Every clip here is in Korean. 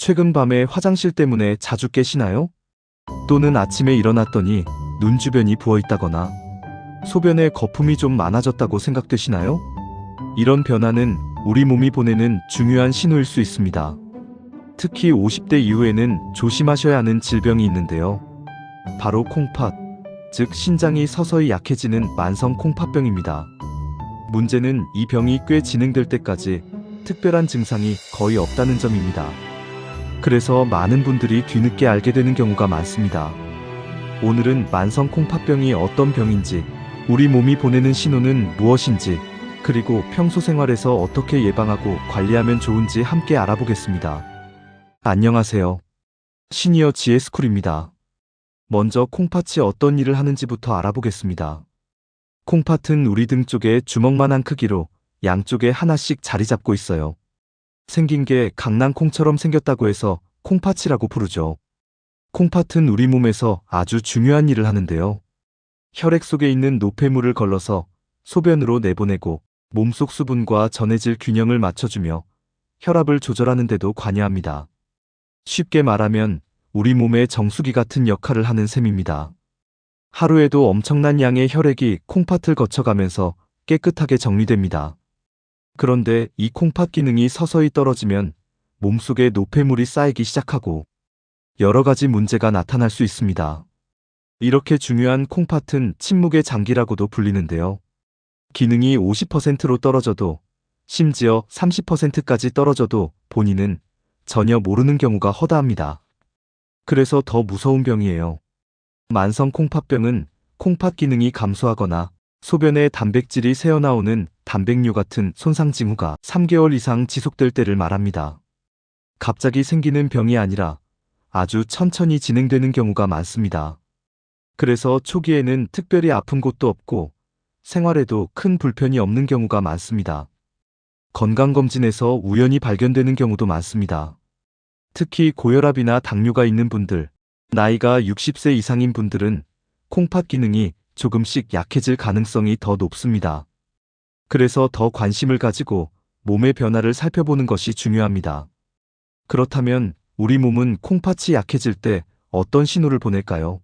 최근 밤에 화장실 때문에 자주 깨시나요? 또는 아침에 일어났더니 눈 주변이 부어 있다거나 소변에 거품이 좀 많아졌다고 생각되시나요? 이런 변화는 우리 몸이 보내는 중요한 신호일 수 있습니다. 특히 50대 이후에는 조심하셔야 하는 질병이 있는데요. 바로 콩팥, 즉 신장이 서서히 약해지는 만성 콩팥병입니다. 문제는 이 병이 꽤 진행될 때까지 특별한 증상이 거의 없다는 점입니다. 그래서 많은 분들이 뒤늦게 알게 되는 경우가 많습니다. 오늘은 만성 콩팥병이 어떤 병인지, 우리 몸이 보내는 신호는 무엇인지, 그리고 평소 생활에서 어떻게 예방하고 관리하면 좋은지 함께 알아보겠습니다. 안녕하세요. 시니어 GS쿨입니다. 먼저 콩팥이 어떤 일을 하는지부터 알아보겠습니다. 콩팥은 우리 등 쪽에 주먹만한 크기로 양쪽에 하나씩 자리 잡고 있어요. 생긴 게 강낭콩처럼 생겼다고 해서 콩팥이라고 부르죠. 콩팥은 우리 몸에서 아주 중요한 일을 하는데요. 혈액 속에 있는 노폐물을 걸러서 소변으로 내보내고 몸속 수분과 전해질 균형을 맞춰주며 혈압을 조절하는 데도 관여합니다. 쉽게 말하면 우리 몸의 정수기 같은 역할을 하는 셈입니다. 하루에도 엄청난 양의 혈액이 콩팥을 거쳐가면서 깨끗하게 정리됩니다. 그런데 이 콩팥 기능이 서서히 떨어지면 몸속에 노폐물이 쌓이기 시작하고 여러 가지 문제가 나타날 수 있습니다. 이렇게 중요한 콩팥은 침묵의 장기라고도 불리는데요. 기능이 50%로 떨어져도, 심지어 30%까지 떨어져도 본인은 전혀 모르는 경우가 허다합니다. 그래서 더 무서운 병이에요. 만성 콩팥병은 콩팥 기능이 감소하거나 소변에 단백질이 새어나오는 단백뇨 같은 손상 징후가 3개월 이상 지속될 때를 말합니다. 갑자기 생기는 병이 아니라 아주 천천히 진행되는 경우가 많습니다. 그래서 초기에는 특별히 아픈 곳도 없고 생활에도 큰 불편이 없는 경우가 많습니다. 건강검진에서 우연히 발견되는 경우도 많습니다. 특히 고혈압이나 당뇨가 있는 분들, 나이가 60세 이상인 분들은 콩팥 기능이 조금씩 약해질 가능성이 더 높습니다. 그래서 더 관심을 가지고 몸의 변화를 살펴보는 것이 중요합니다. 그렇다면 우리 몸은 콩팥이 약해질 때 어떤 신호를 보낼까요?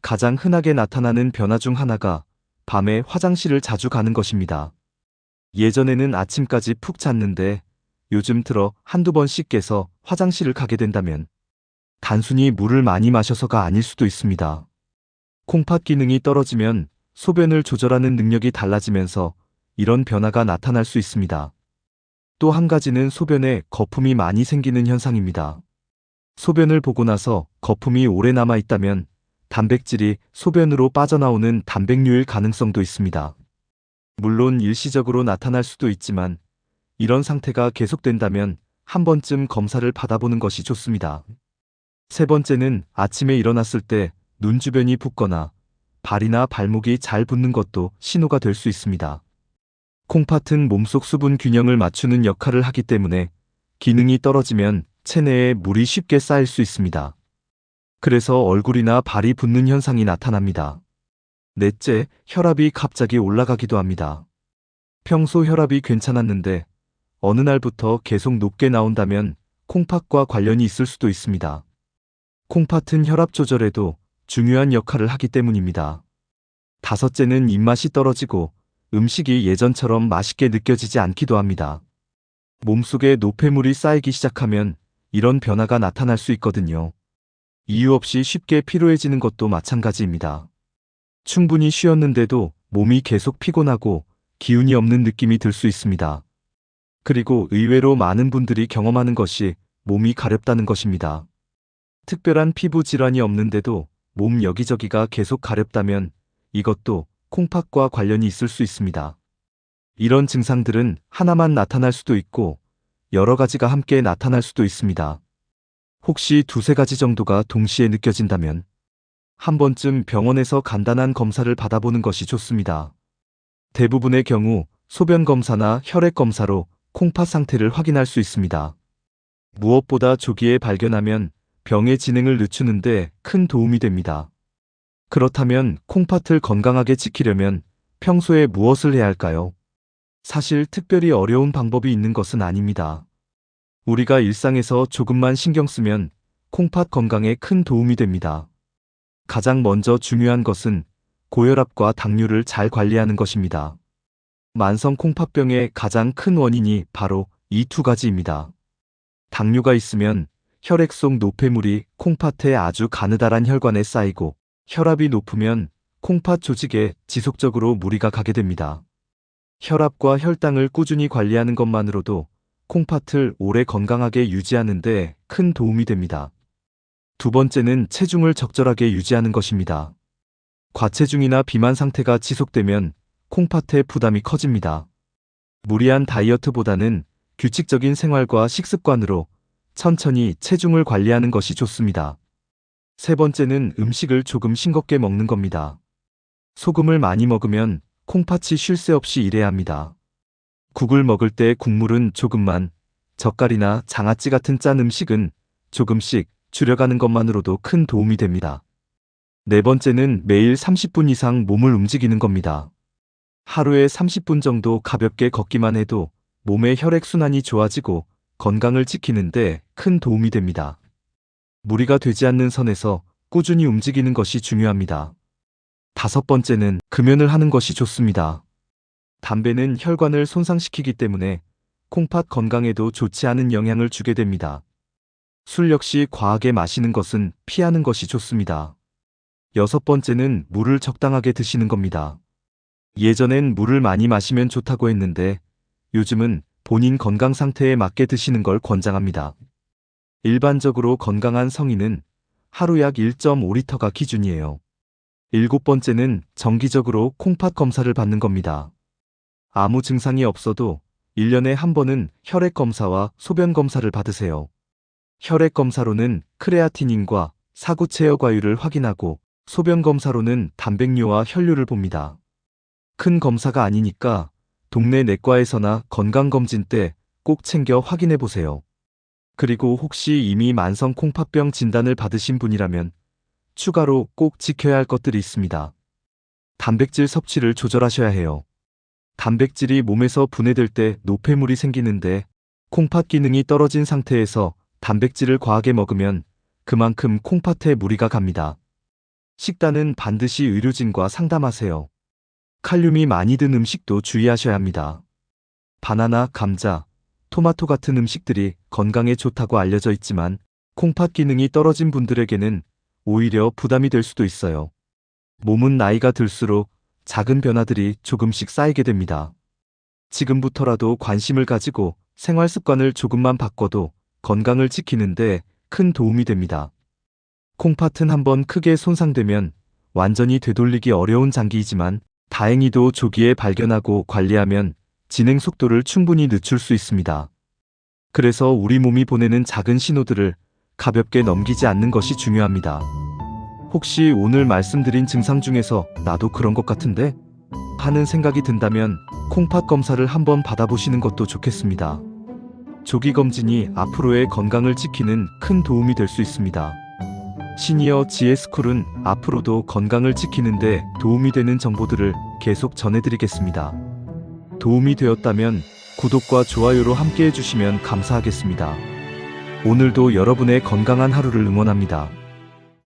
가장 흔하게 나타나는 변화 중 하나가 밤에 화장실을 자주 가는 것입니다. 예전에는 아침까지 푹 잤는데 요즘 들어 한두 번씩 깨서 화장실을 가게 된다면 단순히 물을 많이 마셔서가 아닐 수도 있습니다. 콩팥 기능이 떨어지면 소변을 조절하는 능력이 달라지면서 이런 변화가 나타날 수 있습니다. 또 한 가지는 소변에 거품이 많이 생기는 현상입니다. 소변을 보고 나서 거품이 오래 남아 있다면 단백질이 소변으로 빠져나오는 단백뇨일 가능성도 있습니다. 물론 일시적으로 나타날 수도 있지만 이런 상태가 계속된다면 한 번쯤 검사를 받아보는 것이 좋습니다. 세 번째는 아침에 일어났을 때 눈 주변이 붓거나 발이나 발목이 잘 붓는 것도 신호가 될 수 있습니다. 콩팥은 몸속 수분 균형을 맞추는 역할을 하기 때문에 기능이 떨어지면 체내에 물이 쉽게 쌓일 수 있습니다. 그래서 얼굴이나 발이 붓는 현상이 나타납니다. 넷째, 혈압이 갑자기 올라가기도 합니다. 평소 혈압이 괜찮았는데 어느 날부터 계속 높게 나온다면 콩팥과 관련이 있을 수도 있습니다. 콩팥은 혈압 조절에도 중요한 역할을 하기 때문입니다. 다섯째는 입맛이 떨어지고 음식이 예전처럼 맛있게 느껴지지 않기도 합니다. 몸속에 노폐물이 쌓이기 시작하면 이런 변화가 나타날 수 있거든요. 이유 없이 쉽게 피로해지는 것도 마찬가지입니다. 충분히 쉬었는데도 몸이 계속 피곤하고 기운이 없는 느낌이 들 수 있습니다. 그리고 의외로 많은 분들이 경험하는 것이 몸이 가렵다는 것입니다. 특별한 피부 질환이 없는데도 몸 여기저기가 계속 가렵다면 이것도 콩팥과 관련이 있을 수 있습니다. 이런 증상들은 하나만 나타날 수도 있고 여러 가지가 함께 나타날 수도 있습니다. 혹시 두세 가지 정도가 동시에 느껴진다면 한 번쯤 병원에서 간단한 검사를 받아보는 것이 좋습니다. 대부분의 경우 소변 검사나 혈액 검사로 콩팥 상태를 확인할 수 있습니다. 무엇보다 조기에 발견하면 병의 진행을 늦추는 데 큰 도움이 됩니다. 그렇다면 콩팥을 건강하게 지키려면 평소에 무엇을 해야 할까요? 사실 특별히 어려운 방법이 있는 것은 아닙니다. 우리가 일상에서 조금만 신경 쓰면 콩팥 건강에 큰 도움이 됩니다. 가장 먼저 중요한 것은 고혈압과 당뇨를 잘 관리하는 것입니다. 만성 콩팥병의 가장 큰 원인이 바로 이 두 가지입니다. 당뇨가 있으면 혈액 속 노폐물이 콩팥의 아주 가느다란 혈관에 쌓이고, 혈압이 높으면 콩팥 조직에 지속적으로 무리가 가게 됩니다. 혈압과 혈당을 꾸준히 관리하는 것만으로도 콩팥을 오래 건강하게 유지하는 데 큰 도움이 됩니다. 두 번째는 체중을 적절하게 유지하는 것입니다. 과체중이나 비만 상태가 지속되면 콩팥의 부담이 커집니다. 무리한 다이어트보다는 규칙적인 생활과 식습관으로 천천히 체중을 관리하는 것이 좋습니다. 세 번째는 음식을 조금 싱겁게 먹는 겁니다. 소금을 많이 먹으면 콩팥이 쉴 새 없이 일해야 합니다. 국을 먹을 때 국물은 조금만, 젓갈이나 장아찌 같은 짠 음식은 조금씩 줄여가는 것만으로도 큰 도움이 됩니다. 네 번째는 매일 30분 이상 몸을 움직이는 겁니다. 하루에 30분 정도 가볍게 걷기만 해도 몸의 혈액순환이 좋아지고 건강을 지키는데 큰 도움이 됩니다. 무리가 되지 않는 선에서 꾸준히 움직이는 것이 중요합니다. 다섯 번째는 금연을 하는 것이 좋습니다. 담배는 혈관을 손상시키기 때문에 콩팥 건강에도 좋지 않은 영향을 주게 됩니다. 술 역시 과하게 마시는 것은 피하는 것이 좋습니다. 여섯 번째는 물을 적당하게 드시는 겁니다. 예전엔 물을 많이 마시면 좋다고 했는데 요즘은 본인 건강 상태에 맞게 드시는 걸 권장합니다. 일반적으로 건강한 성인은 하루 약 1.5리터가 기준이에요. 일곱 번째는 정기적으로 콩팥 검사를 받는 겁니다. 아무 증상이 없어도 1년에 한 번은 혈액 검사와 소변 검사를 받으세요. 혈액 검사로는 크레아티닌과 사구 체여과율을 확인하고, 소변 검사로는 단백뇨와 혈류를 봅니다. 큰 검사가 아니니까 동네 내과에서나 건강검진 때 꼭 챙겨 확인해 보세요. 그리고 혹시 이미 만성 콩팥병 진단을 받으신 분이라면 추가로 꼭 지켜야 할 것들이 있습니다. 단백질 섭취를 조절하셔야 해요. 단백질이 몸에서 분해될 때 노폐물이 생기는데, 콩팥 기능이 떨어진 상태에서 단백질을 과하게 먹으면 그만큼 콩팥에 무리가 갑니다. 식단은 반드시 의료진과 상담하세요. 칼륨이 많이 든 음식도 주의하셔야 합니다. 바나나, 감자, 토마토 같은 음식들이 건강에 좋다고 알려져 있지만 콩팥 기능이 떨어진 분들에게는 오히려 부담이 될 수도 있어요. 몸은 나이가 들수록 작은 변화들이 조금씩 쌓이게 됩니다. 지금부터라도 관심을 가지고 생활 습관을 조금만 바꿔도 건강을 지키는데 큰 도움이 됩니다. 콩팥은 한번 크게 손상되면 완전히 되돌리기 어려운 장기이지만 다행히도 조기에 발견하고 관리하면 진행 속도를 충분히 늦출 수 있습니다. 그래서 우리 몸이 보내는 작은 신호들을 가볍게 넘기지 않는 것이 중요합니다. 혹시 오늘 말씀드린 증상 중에서 나도 그런 것 같은데? 하는 생각이 든다면 콩팥 검사를 한번 받아보시는 것도 좋겠습니다. 조기 검진이 앞으로의 건강을 지키는 큰 도움이 될 수 있습니다. 시니어 GS쿨은 앞으로도 건강을 지키는데 도움이 되는 정보들을 계속 전해드리겠습니다. 도움이 되었다면 구독과 좋아요로 함께 해주시면 감사하겠습니다. 오늘도 여러분의 건강한 하루를 응원합니다.